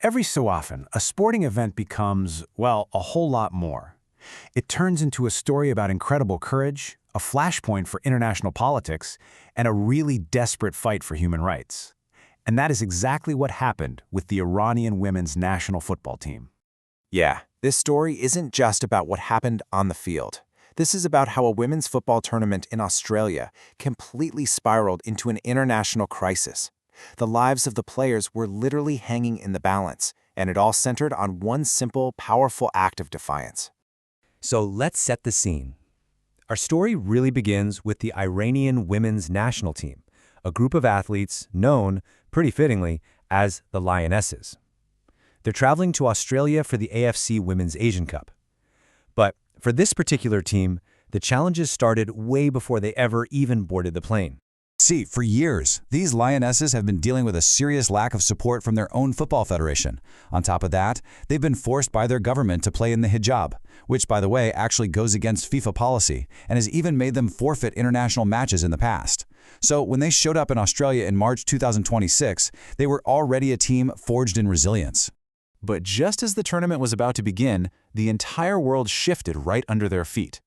Every so often, a sporting event becomes, well, a whole lot more. It turns into a story about incredible courage, a flashpoint for international politics, and a really desperate fight for human rights. And that is exactly what happened with the Iranian women's national football team. Yeah, this story isn't just about what happened on the field. This is about how a women's football tournament in Australia completely spiraled into an international crisis. The lives of the players were literally hanging in the balance, and it all centered on one simple, powerful act of defiance. So let's set the scene. Our story really begins with the Iranian women's national team, a group of athletes known, pretty fittingly, as the Lionesses. They're traveling to Australia for the AFC Women's Asian Cup. But for this particular team, the challenges started way before they ever even boarded the plane. See, for years, these Lionesses have been dealing with a serious lack of support from their own football federation. On top of that, they've been forced by their government to play in the hijab, which, by the way, actually goes against FIFA policy and has even made them forfeit international matches in the past. So when they showed up in Australia in March 2026, they were already a team forged in resilience. But just as the tournament was about to begin, the entire world shifted right under their feet.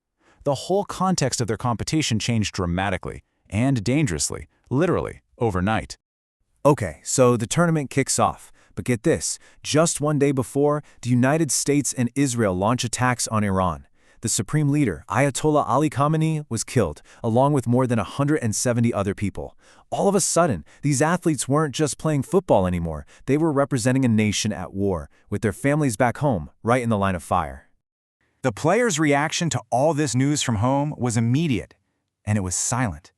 The whole context of their competition changed dramatically, and dangerously, literally, overnight. Okay, so the tournament kicks off. But get this, just one day before, the United States and Israel launch attacks on Iran. The supreme leader, Ayatollah Ali Khamenei, was killed, along with more than 170 other people. All of a sudden, these athletes weren't just playing football anymore. They were representing a nation at war, with their families back home, right in the line of fire. The players' reaction to all this news from home was immediate, and it was silent.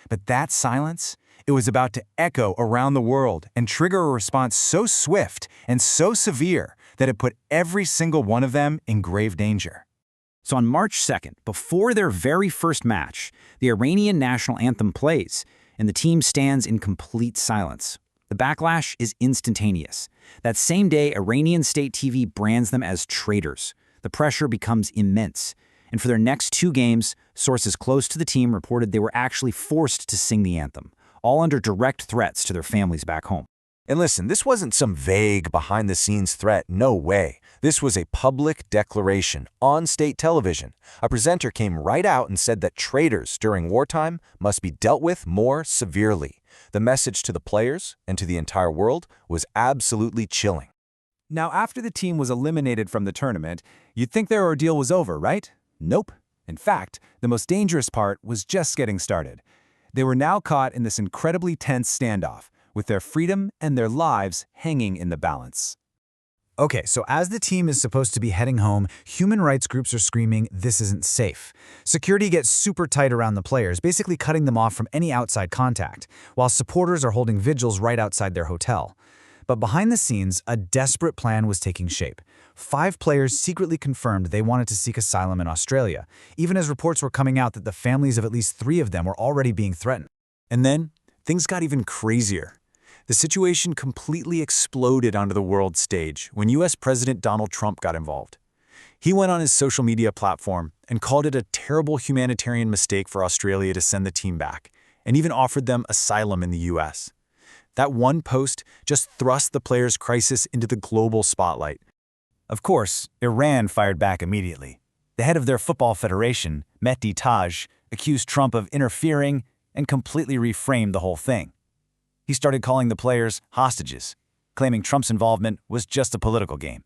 But that silence, it was about to echo around the world and trigger a response so swift and so severe that it put every single one of them in grave danger. So on March 2nd, before their very first match, the Iranian national anthem plays, and the team stands in complete silence. The backlash is instantaneous. That same day, Iranian state TV brands them as traitors. The pressure becomes immense. And for their next 2 games, sources close to the team reported they were actually forced to sing the anthem, all under direct threats to their families back home. And listen, this wasn't some vague behind-the-scenes threat, no way. This was a public declaration on state television. A presenter came right out and said that traitors during wartime must be dealt with more severely. The message to the players and to the entire world was absolutely chilling. Now, after the team was eliminated from the tournament, you'd think their ordeal was over, right? Nope. In fact, the most dangerous part was just getting started. They were now caught in this incredibly tense standoff, with their freedom and their lives hanging in the balance. Okay, so as the team is supposed to be heading home, human rights groups are screaming, "This isn't safe." Security gets super tight around the players, basically cutting them off from any outside contact, while supporters are holding vigils right outside their hotel. But behind the scenes, a desperate plan was taking shape. 5 players secretly confirmed they wanted to seek asylum in Australia, even as reports were coming out that the families of at least 3 of them were already being threatened. And then, things got even crazier. The situation completely exploded onto the world stage when U.S. President Donald Trump got involved. He went on his social media platform and called it a terrible humanitarian mistake for Australia to send the team back, and even offered them asylum in the U.S. That one post just thrust the players' crisis into the global spotlight. Of course, Iran fired back immediately. The head of their football federation, Mehdi Taj, accused Trump of interfering and completely reframed the whole thing. He started calling the players hostages, claiming Trump's involvement was just a political game.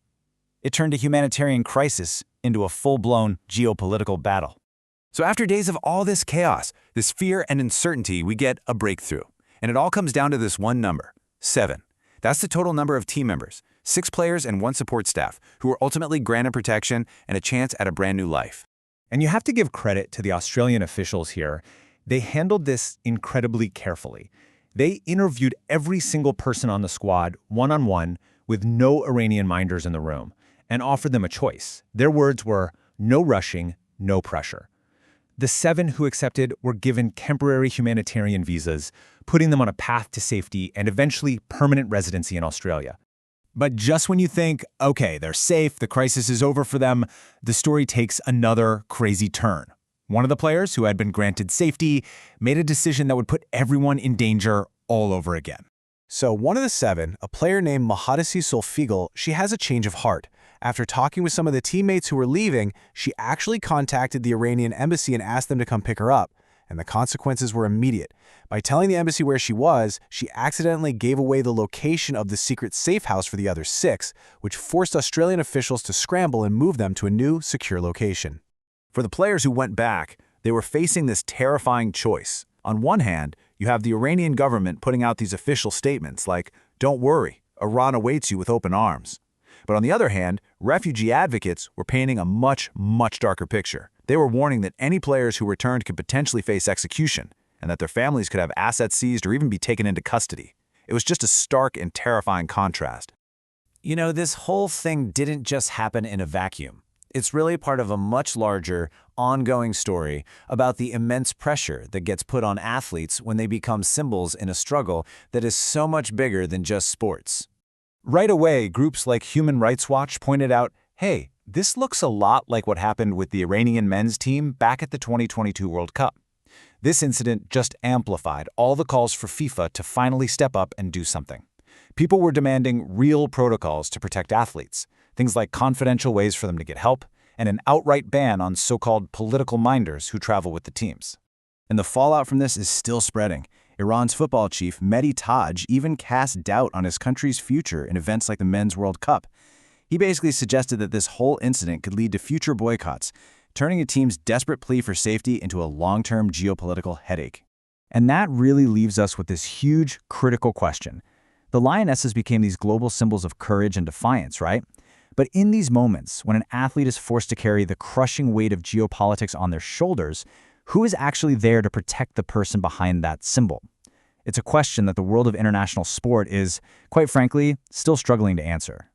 It turned a humanitarian crisis into a full-blown geopolitical battle. So after days of all this chaos, this fear and uncertainty, we get a breakthrough. And it all comes down to this one number, 7. That's the total number of team members, 6 players and 1 support staff, who were ultimately granted protection and a chance at a brand new life. And you have to give credit to the Australian officials here. They handled this incredibly carefully. They interviewed every single person on the squad one-on-one with no Iranian minders in the room and offered them a choice. Their words were, "No rushing, no pressure." The 7 who accepted were given temporary humanitarian visas, putting them on a path to safety and eventually permanent residency in Australia. But just when you think, okay, they're safe, the crisis is over for them, the story takes another crazy turn. One of the players who had been granted safety made a decision that would put everyone in danger all over again. So one of the 7, a player named Mahadisi Solfigil, she has a change of heart. After talking with some of the teammates who were leaving, she actually contacted the Iranian embassy and asked them to come pick her up. And the consequences were immediate. By telling the embassy where she was, she accidentally gave away the location of the secret safe house for the other 6, which forced Australian officials to scramble and move them to a new, secure location. For the players who went back, they were facing this terrifying choice. On one hand, you have the Iranian government putting out these official statements like, "Don't worry, Iran awaits you with open arms." But on the other hand, refugee advocates were painting a much, much darker picture. They were warning that any players who returned could potentially face execution, and that their families could have assets seized or even be taken into custody. It was just a stark and terrifying contrast. You know, this whole thing didn't just happen in a vacuum. It's really part of a much larger, ongoing story about the immense pressure that gets put on athletes when they become symbols in a struggle that is so much bigger than just sports. Right away, groups like Human Rights Watch pointed out, hey, this looks a lot like what happened with the Iranian men's team back at the 2022 World Cup. This incident just amplified all the calls for FIFA to finally step up and do something. People were demanding real protocols to protect athletes, things like confidential ways for them to get help, and an outright ban on so-called political minders who travel with the teams. And the fallout from this is still spreading. Iran's football chief, Mehdi Taj, even cast doubt on his country's future in events like the Men's World Cup. He basically suggested that this whole incident could lead to future boycotts, turning a team's desperate plea for safety into a long-term geopolitical headache. And that really leaves us with this huge, critical question. The Lionesses became these global symbols of courage and defiance, right? But in these moments, when an athlete is forced to carry the crushing weight of geopolitics on their shoulders, who is actually there to protect the person behind that symbol? It's a question that the world of international sport is, quite frankly, still struggling to answer.